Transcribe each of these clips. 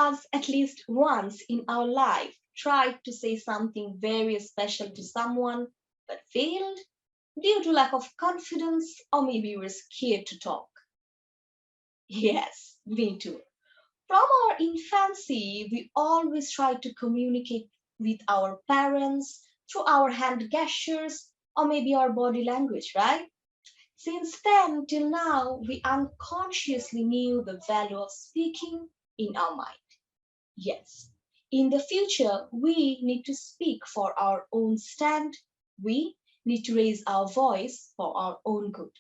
us at least once in our life tried to say something very special to someone but failed due to lack of confidence or maybe you were scared to talk? Yes, me too. From our infancy, we always try to communicate with our parents through our hand gestures or maybe our body language, right? Since then till now, we unconsciously knew the value of speaking in our mind. Yes, in the future, we need to speak for our own stand. We need to raise our voice for our own good.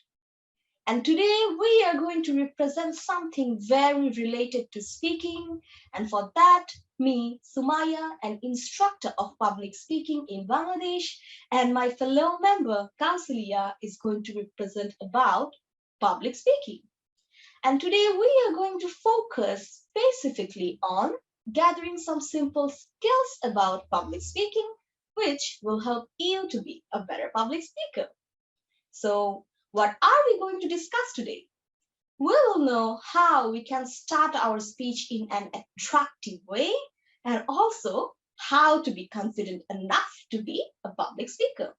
And today we are going to represent something very related to speaking. And for that, me, Sumaya, an instructor of public speaking in Bangladesh, and my fellow member, Gausalya, is going to represent about public speaking. And today we are going to focus specifically on gathering some simple skills about public speaking, which will help you to be a better public speaker. So, what are we going to discuss today? We will know how we can start our speech in an attractive way and also how to be confident enough to be a public speaker.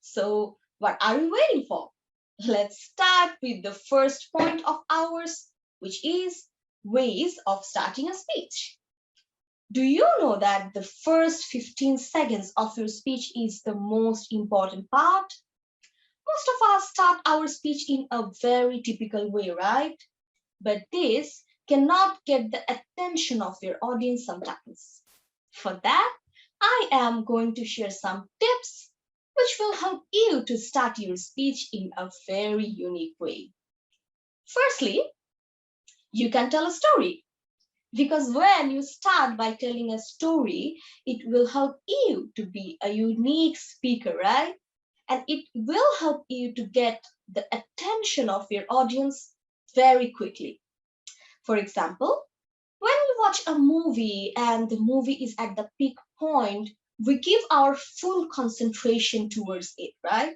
So, what are we waiting for? Let's start with the first point of ours, which is ways of starting a speech. Do you know that the first 15 seconds of your speech is the most important part? Most of us start our speech in a very typical way, right? But this cannot get the attention of your audience sometimes. For that, I am going to share some tips which will help you to start your speech in a very unique way. Firstly, you can tell a story. Because when you start by telling a story, it will help you to be a unique speaker, right? And it will help you to get the attention of your audience very quickly. For example, when we watch a movie and the movie is at the peak point, we give our full concentration towards it, right?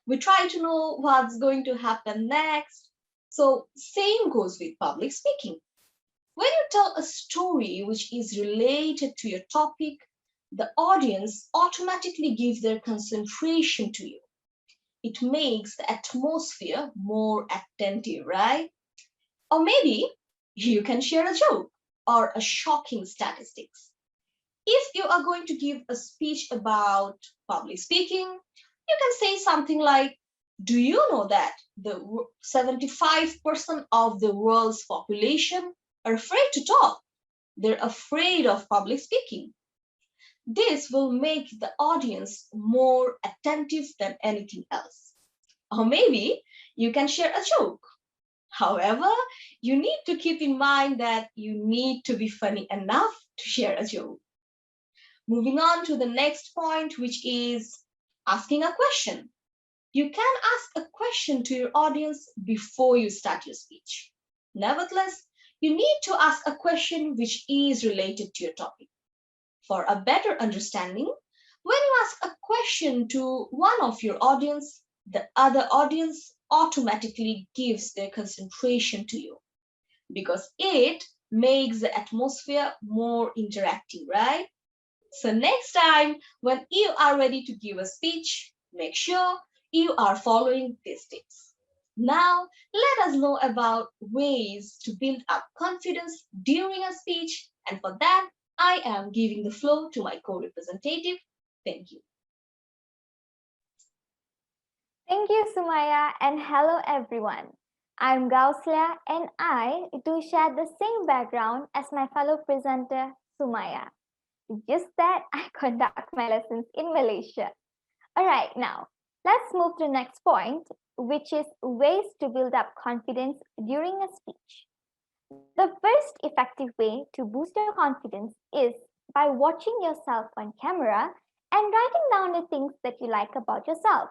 We try to know what's going to happen next. So same goes with public speaking. When you tell a story which is related to your topic, the audience automatically gives their concentration to you. It makes the atmosphere more attentive, right? Or maybe you can share a joke or a shocking statistics. If you are going to give a speech about public speaking, you can say something like, do you know that the 75% of the world's population are afraid to talk? They're afraid of public speaking. This will make the audience more attentive than anything else. Or maybe you can share a joke. However, you need to keep in mind that you need to be funny enough to share a joke. Moving on to the next point, which is asking a question. You can ask a question to your audience before you start your speech. Nevertheless, you need to ask a question which is related to your topic. For a better understanding, when you ask a question to one of your audience, the other audience automatically gives their concentration to you because it makes the atmosphere more interactive, right? So next time when you are ready to give a speech, make sure you are following these tips. Now, let us know about ways to build up confidence during a speech, and for that, I am giving the floor to my co-representative. Thank you. Thank you, Sumaya, and hello, everyone. I'm Gausalya, and I do share the same background as my fellow presenter, Sumaya. Just that I conduct my lessons in Malaysia. All right, now let's move to the next point, which is ways to build up confidence during a speech. The first effective way to boost your confidence is by watching yourself on camera and writing down the things that you like about yourself.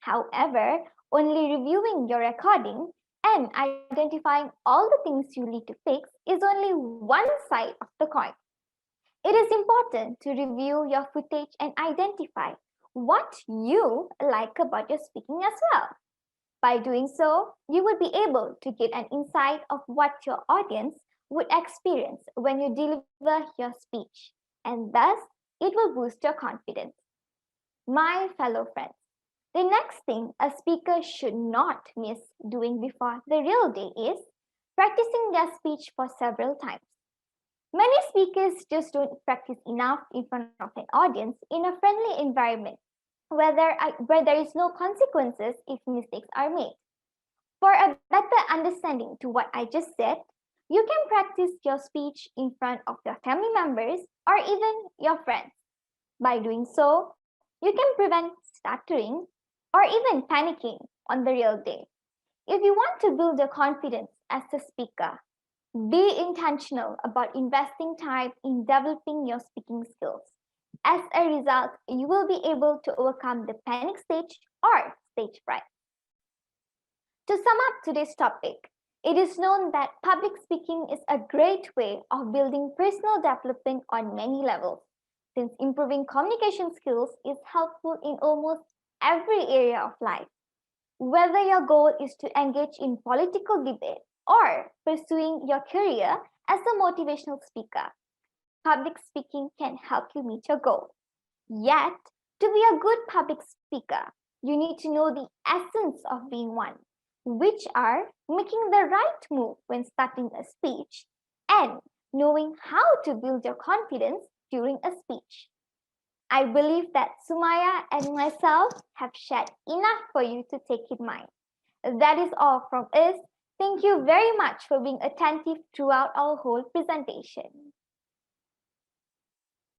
However, only reviewing your recording and identifying all the things you need to fix is only one side of the coin. It is important to review your footage and identify what you like about your speaking as well. By doing so, you will be able to get an insight of what your audience would experience when you deliver your speech, and thus it will boost your confidence. My fellow friends, the next thing a speaker should not miss doing before the real day is practicing their speech for several times. Many speakers just don't practice enough in front of an audience in a friendly environment where there is no consequences if mistakes are made. For a better understanding to what I just said, you can practice your speech in front of your family members or even your friends. By doing so, you can prevent stuttering or even panicking on the real day. If you want to build your confidence as a speaker, be intentional about investing time in developing your speaking skills. As a result, you will be able to overcome the panic stage or stage fright. To sum up today's topic, it is known that public speaking is a great way of building personal development on many levels, since improving communication skills is helpful in almost every area of life. Whether your goal is to engage in political debate or pursuing your career as a motivational speaker, public speaking can help you meet your goal. Yet, to be a good public speaker, you need to know the essence of being one, which are making the right move when starting a speech and knowing how to build your confidence during a speech. I believe that Sumaya and myself have shared enough for you to take in mind. That is all from us. Thank you very much for being attentive throughout our whole presentation.